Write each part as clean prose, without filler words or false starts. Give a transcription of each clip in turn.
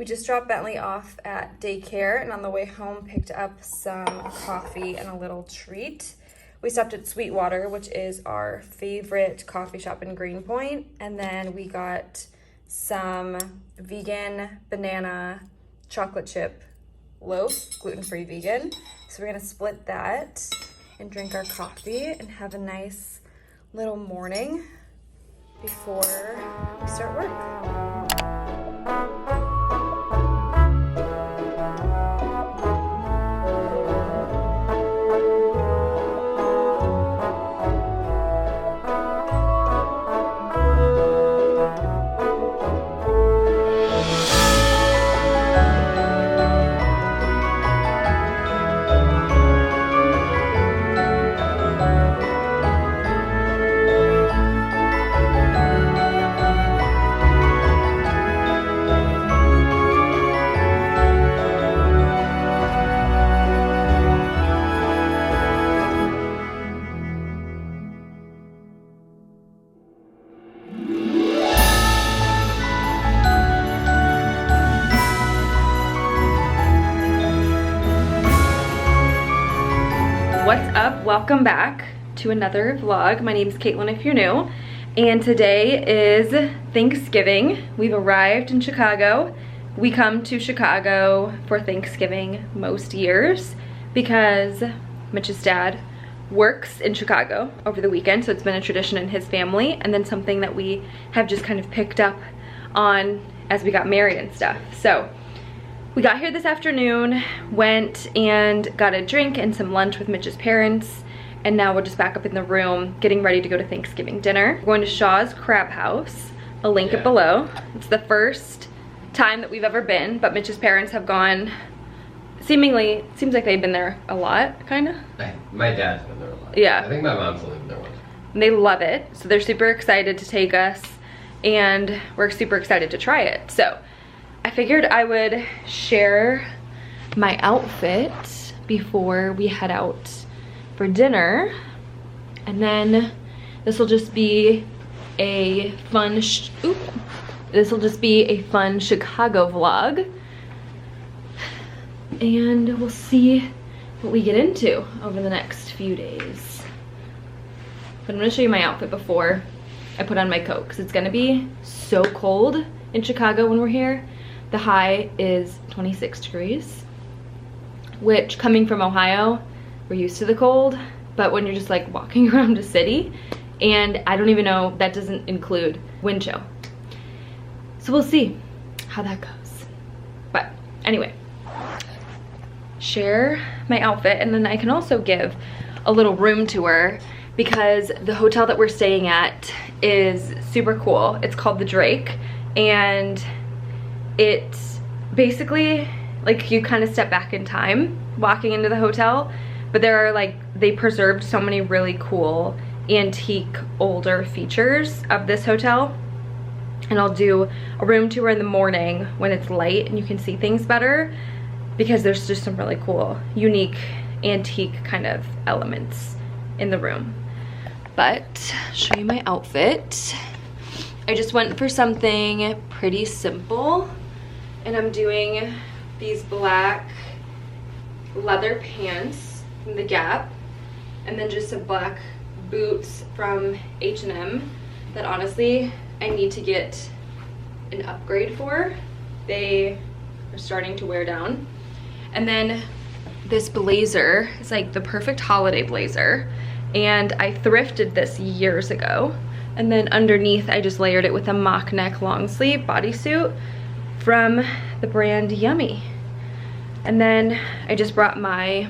just dropped Bentley off at daycare, and on the way home picked up some coffee and a little treat. We stopped at Sweetwater, which is our favorite coffee shop in Greenpoint, and then we got some vegan banana chocolate chip loaf, gluten-free vegan. So we're gonna split that and drink our coffee and have a nice little morning before we start work. What's up? Welcome back to another vlog. My name is Caitlin if you're new, and today is Thanksgiving. We've arrived in Chicago. We come to Chicago for Thanksgiving most years because Mitch's dad works in Chicago over the weekend, so it's been a tradition in his family, and then something that we have just kind of picked up on as we got married and stuff. So we got here this afternoon, went and got a drink and some lunch with Mitch's parents, and now we're just back up in the room getting ready to go to Thanksgiving dinner. We're going to Shaw's Crab House. I'll link it below. It's the first time that we've ever been, but Mitch's parents have gone, seemingly, it seems like they've been there a lot, kind of. My dad's been there a lot. Yeah. I think my mom's only been there once. And they love it, so they're super excited to take us, and we're super excited to try it. So I figured I would share my outfit before we head out for dinner, and then this will just be a fun this will just be a fun Chicago vlog, and we'll see what we get into over the next few days. But I'm gonna show you my outfit before I put on my coat, because it's gonna be so cold in Chicago when we're here. The high is 26 degrees, which, coming from Ohio, we're used to the cold, but when you're just like walking around the city, and I don't even know, that doesn't include wind chill. So we'll see how that goes. But anyway, share my outfit, and then I can also give a little room tour because the hotel that we're staying at is super cool. It's called the Drake, and it's basically like you kind of step back in time walking into the hotel, but there are like, they preserved so many really cool antique older features of this hotel, and I'll do a room tour in the morning when it's light and you can see things better, because there's just some really cool unique antique kind of elements in the room. But show you my outfit. I just went for something pretty simple, and I'm doing these black leather pants from the Gap, and then just some black boots from H&M that honestly I need to get an upgrade for. They are starting to wear down. And then this blazer is like the perfect holiday blazer, and I thrifted this years ago, and then underneath I just layered it with a mock neck long sleeve bodysuit from the brand Yummy. And then I just brought my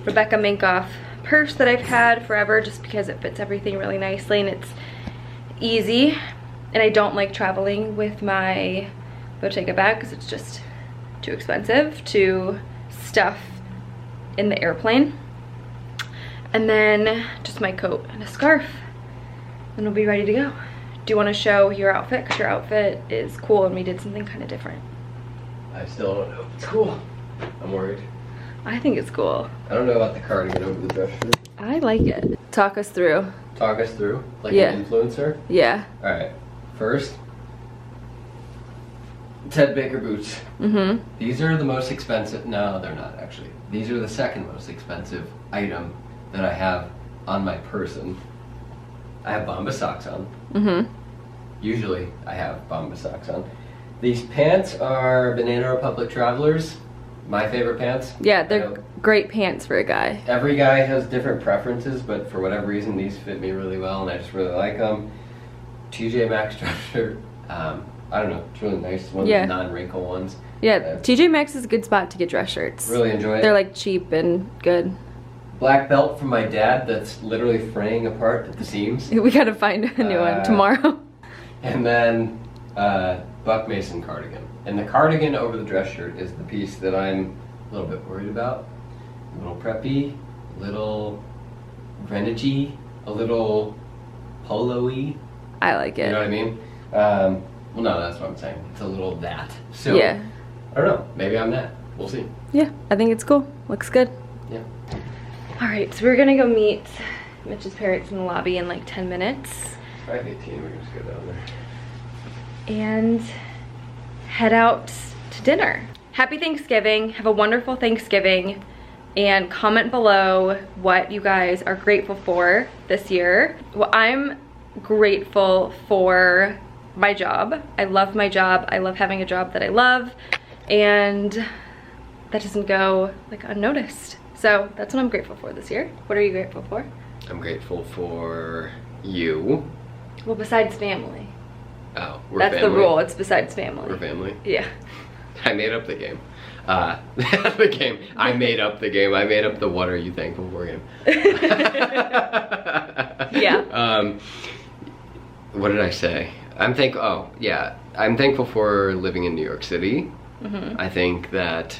Rebecca Minkoff purse that I've had forever, just because it fits everything really nicely and it's easy, and I don't like traveling with my Bottega bag because it's just too expensive to stuff in the airplane. And then just my coat and a scarf, and we'll be ready to go. Do you want to show your outfit? Because your outfit is cool and we did something kind of different. I still don't know if it's cool. I'm worried. I think it's cool. I don't know about the cardigan over the dress shirt. I like it. Talk us through. Talk us through, like Yeah. an influencer? Yeah. Alright, first, Ted Baker boots. Mm-hmm. These are the most expensive. No, they're not actually. These are the second most expensive item that I have on my person. I have Bombas socks on. Mm-hmm. Usually I have Bombas socks on. These pants are Banana Republic Travelers. My favorite pants. Yeah, they're great pants for a guy. Every guy has different preferences, but for whatever reason, these fit me really well, and I just really like them. TJ Maxx dress shirt. I don't know. It's really nice. One of the non-wrinkle ones. Yeah, TJ Maxx is a good spot to get dress shirts. Really enjoy it. They're like cheap and good. Black belt from my dad that's literally fraying apart at the seams. We gotta find a new one tomorrow. And then Buck Mason cardigan. And the cardigan over the dress shirt is the piece that I'm a little bit worried about. A little preppy, a little vintage-y, a little polo-y. I like it. You know what I mean? Well, no, that's what I'm saying. It's a little that. So, yeah. I don't know. Maybe I'm that. We'll see. Yeah, I think it's cool. Looks good. Yeah. All right, so we're gonna go meet Mitch's parents in the lobby in like 10 minutes. 5:18, we can just go down there. And head out to dinner. Happy Thanksgiving. Have a wonderful Thanksgiving. And comment below what you guys are grateful for this year. Well, I'm grateful for my job. I love my job. I love having a job that I love. And that doesn't go like unnoticed. So that's what I'm grateful for this year. What are you grateful for? I'm grateful for you. Well, besides family. Oh, we're That's family. the rule. It's besides family. We're family. Yeah. I made up the game. The game. I made up the game. I made up the what are you thankful for game. Yeah. What did I say? I'm thankful for living in New York City. Mm-hmm. I think that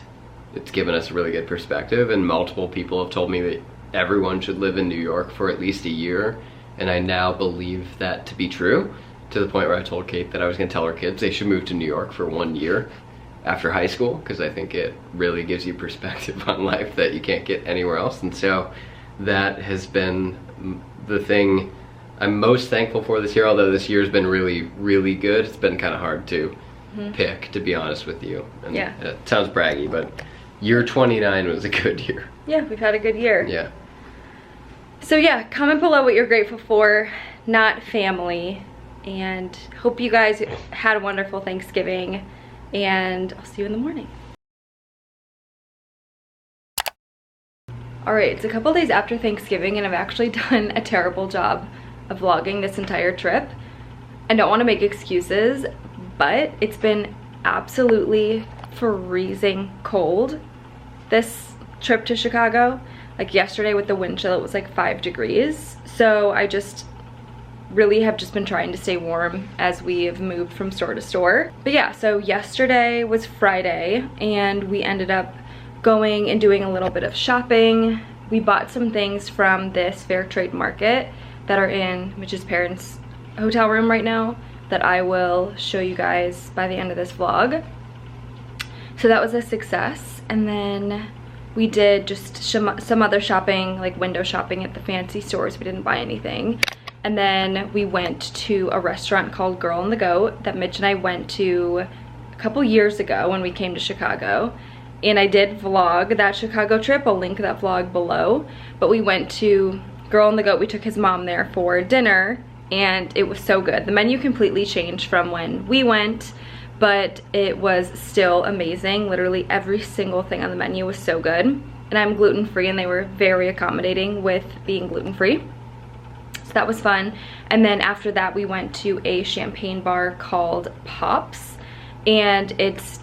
it's given us a really good perspective, and multiple people have told me that everyone should live in New York for at least a year, and I now believe that to be true, to the point where I told Kate that I was going to tell her kids they should move to New York for 1 year after high school, because I think it really gives you perspective on life that you can't get anywhere else. And so that has been the thing I'm most thankful for this year, although this year's been really, really good. It's been kind of hard to pick, to be honest with you. And yeah. It sounds braggy, but year 29 was a good year. Yeah, we've had a good year. Yeah. So yeah, comment below what you're grateful for, not family. And hope you guys had a wonderful Thanksgiving, and I'll see you in the morning. All right, it's a couple days after Thanksgiving, and I've actually done a terrible job of vlogging this entire trip. I don't want to make excuses, but it's been absolutely freezing cold this trip to Chicago. Like yesterday with the wind chill, it was like 5 degrees. So I just really have just been trying to stay warm as we have moved from store to store. But yeah, so yesterday was Friday, and we ended up going and doing a little bit of shopping. We bought some things from this fair trade market that are in Mitch's parents' hotel room right now that I will show you guys by the end of this vlog. So that was a success. And then we did just some other shopping, like window shopping at the fancy stores. We didn't buy anything. And then we went to a restaurant called Girl and the Goat that Mitch and I went to a couple years ago when we came to Chicago. And I did vlog that Chicago trip. I'll link that vlog below. But we went to Girl and the Goat. We took his mom there for dinner, and it was so good. The menu completely changed from when we went, but it was still amazing. Literally every single thing on the menu was so good. And I'm gluten-free, and they were very accommodating with being gluten-free. So that was fun. And then after that, we went to a champagne bar called Pops, and it's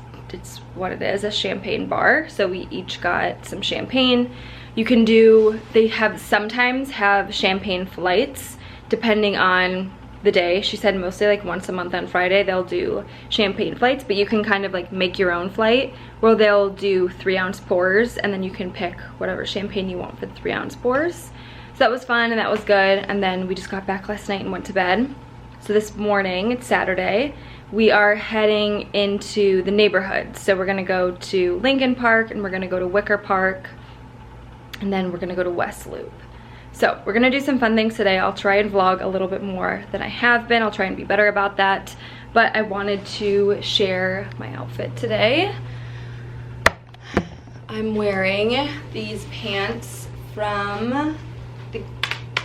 what it is, a champagne bar. So we each got some champagne. You can do, they sometimes have champagne flights depending on the day. She said mostly like once a month on Friday they'll do champagne flights, but you can kind of like make your own flight where they'll do 3-ounce pours, and then you can pick whatever champagne you want for the 3-ounce pours. So that was fun and that was good. And then we just got back last night and went to bed. So this morning, it's Saturday, we are heading into the neighborhood. So we're gonna go to Lincoln Park, and we're gonna go to Wicker Park, and then we're gonna go to West Loop. So we're gonna do some fun things today. I'll try and vlog a little bit more than I have been. I'll try and be better about that. But I wanted to share my outfit today. I'm wearing these pants from the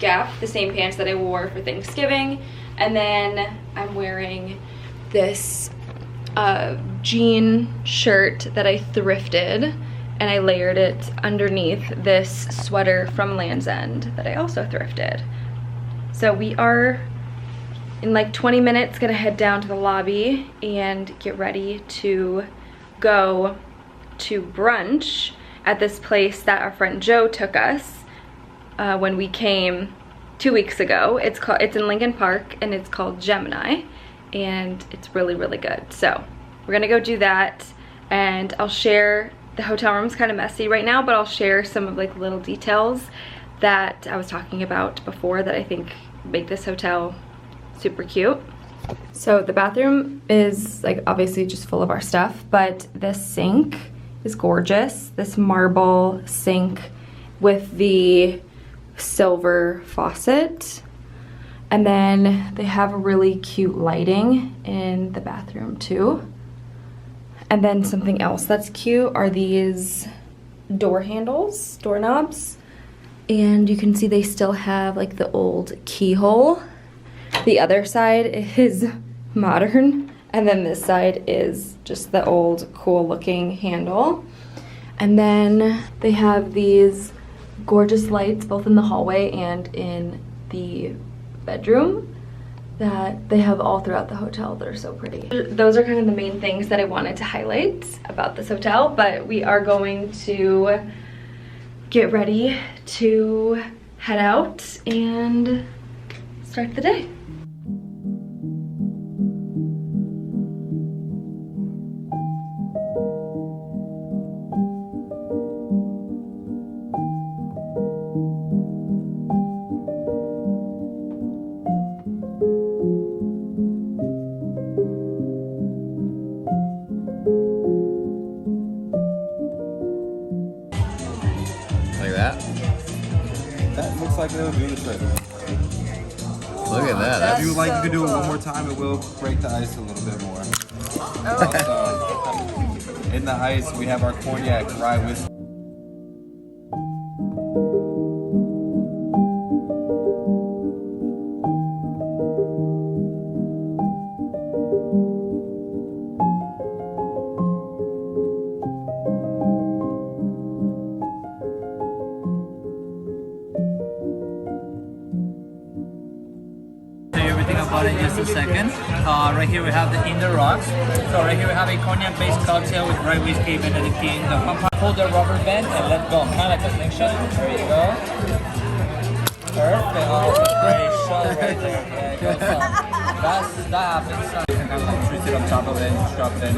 Gap, the same pants that I wore for Thanksgiving. And then I'm wearing this jean shirt that I thrifted, and I layered it underneath this sweater from Land's End that I also thrifted. So we are in like 20 minutes gonna head down to the lobby and get ready to go to brunch at this place that our friend Joe took us when we came 2 weeks ago. It's in Lincoln Park, and it's called Gemini, and it's really, really good. So we're gonna go do that, and I'll share. The hotel room's kind of messy right now, but I'll share some of like little details that I was talking about before that I think make this hotel super cute. So the bathroom is like obviously just full of our stuff, but this sink is gorgeous. This marble sink with the silver faucet. And then they have really cute lighting in the bathroom too. And then something else that's cute are these door handles, doorknobs. And you can see they still have like the old keyhole. The other side is modern, and then this side is just the old cool looking handle. And then they have these gorgeous lights both in the hallway and in the bedroom that they have all throughout the hotel that are so pretty. Those are kind of the main things that I wanted to highlight about this hotel, but we are going to get ready to head out and start the day. That looks like it'll do the trick. Look at that. If you would like, you can do it one more time. It will break the ice a little bit more. Also, in the ice, we have our cognac rye whiskey. About in just a second. Right here we have the In the Rocks. So right here we have a cognac-based cocktail with rye whiskey, Benedictine. The pump hold the rubber band and let go, kind of like a slingshot. There you go. Perfect. Oh, that's a great shot right there. Yeah, good fun. That happens. You can kind of like twist it on top of it and drop it in.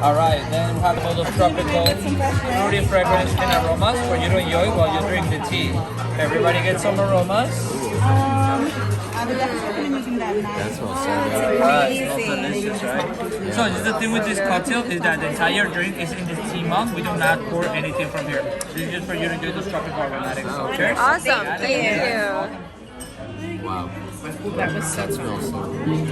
All right, then we have all those tropical, fruity fragrance and aromas for you to enjoy while you drink the tea. Everybody get some aromas. I would definitely be using that knife. That smells so It good. smells delicious, right? So just the thing with this cocktail is that the entire drink is in this tea mug. We do not pour anything from here. This is just for you to do those tropical aromatics. So cheers. Awesome, thank you. Wow. That was so That smells so good.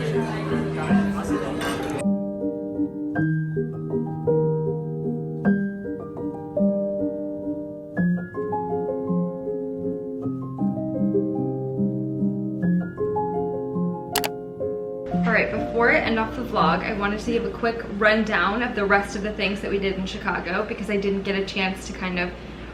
Alright, before I end off the vlog, I wanted to give a quick rundown of the rest of the things that we did in Chicago because I didn't get a chance to kind of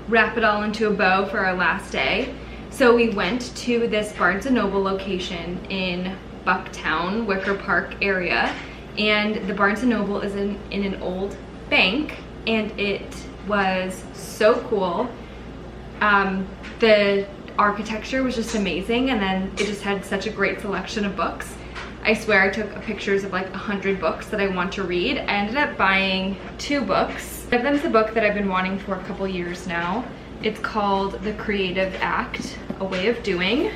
wrap it all into a bow for our last day. So we went to this Barnes & Noble location in Bucktown, Wicker Park area, and the Barnes & Noble is in an old bank, and it was so cool. The architecture was just amazing, and then it just had such a great selection of books. I swear I took pictures of like 100 books that I want to read. I ended up buying 2 books. One of them is a book that I've been wanting for a couple years now. It's called The Creative Act, A Way of Doing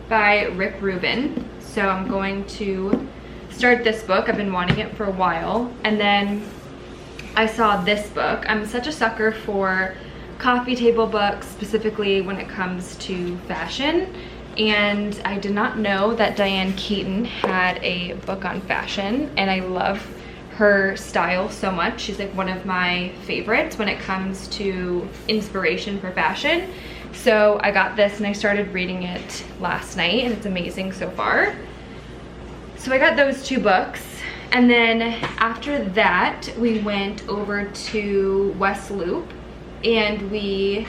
by Rick Rubin. So I'm going to start this book. I've been wanting it for a while. And then I saw this book. I'm such a sucker for coffee table books, specifically when it comes to fashion. And I did not know that Diane Keaton had a book on fashion, and I love her style so much. She's like one of my favorites when it comes to inspiration for fashion. So I got this and I started reading it last night, and it's amazing so far. So I got those 2 books, and then after that we went over to West Loop, and we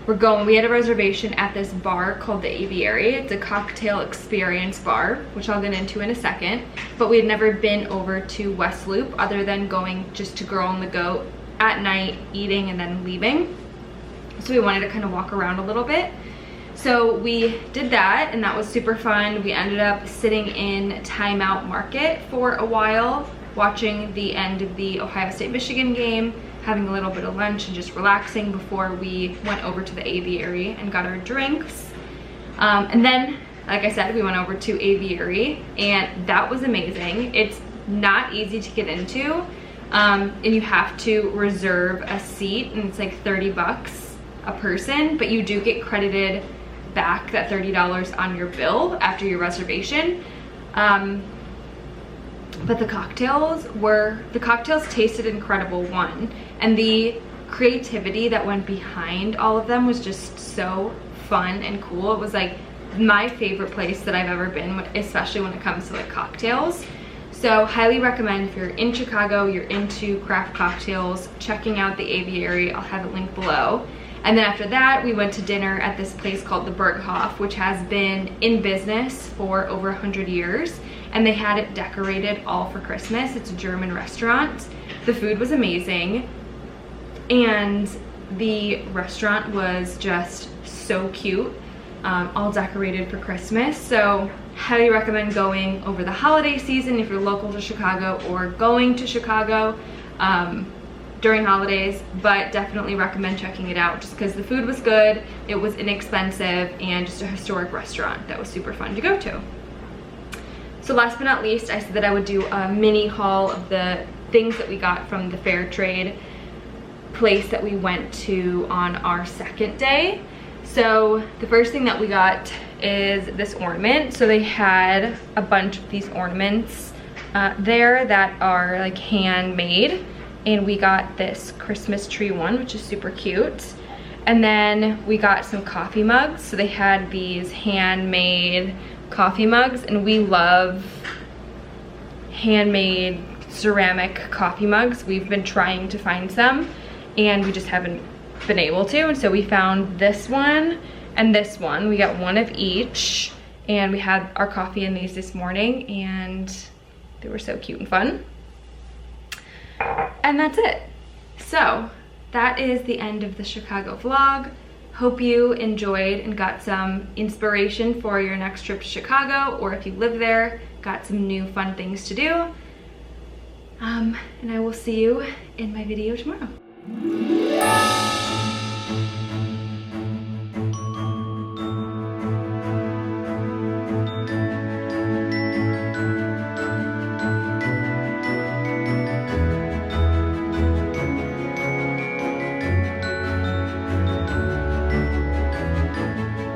had a reservation at this bar called the Aviary. It's a cocktail experience bar, which I'll get into in a second, but we had never been over to West Loop other than going just to Girl on the Go at night, eating and then leaving. So we wanted to kind of walk around a little bit. So we did that, and that was super fun. We ended up sitting in Time Out Market for a while, watching the end of the Ohio State-Michigan game, having a little bit of lunch and just relaxing before we went over to the Aviary and got our drinks. And then, like I said, we went over to Aviary, and that was amazing. It's not easy to get into, and you have to reserve a seat, and it's like $30 a person, but you do get credited back that $30 on your bill after your reservation. But the cocktails tasted incredible, one, and the creativity that went behind all of them was just so fun and cool. It was like my favorite place that I've ever been, especially when it comes to like cocktails. So highly recommend if you're in Chicago, you're into craft cocktails, checking out the Aviary. I'll have it linked below. And then after that, we went to dinner at this place called the Berghoff, which has been in business for over 100 years. And they had it decorated all for Christmas. It's a German restaurant. The food was amazing. And the restaurant was just so cute, all decorated for Christmas. So highly recommend going over the holiday season if you're local to Chicago, or going to Chicago during holidays, but definitely recommend checking it out just because the food was good, it was inexpensive, and just a historic restaurant that was super fun to go to. So last but not least, I said that I would do a mini haul of the things that we got from the fair trade place that we went to on our second day. So the first thing that we got is this ornament. So they had a bunch of these ornaments there that are like handmade. And we got this Christmas tree one, which is super cute. And then we got some coffee mugs. So they had these handmade coffee mugs, and we love handmade ceramic coffee mugs. We've been trying to find some, and we just haven't been able to. And so we found this one and this one. We got one of each, and we had our coffee in these this morning, and they were so cute and fun. And that's it. So that is the end of the Chicago vlog. Hope you enjoyed and got some inspiration for your next trip to Chicago, or if you live there, got some new fun things to do. And I will see you in my video tomorrow.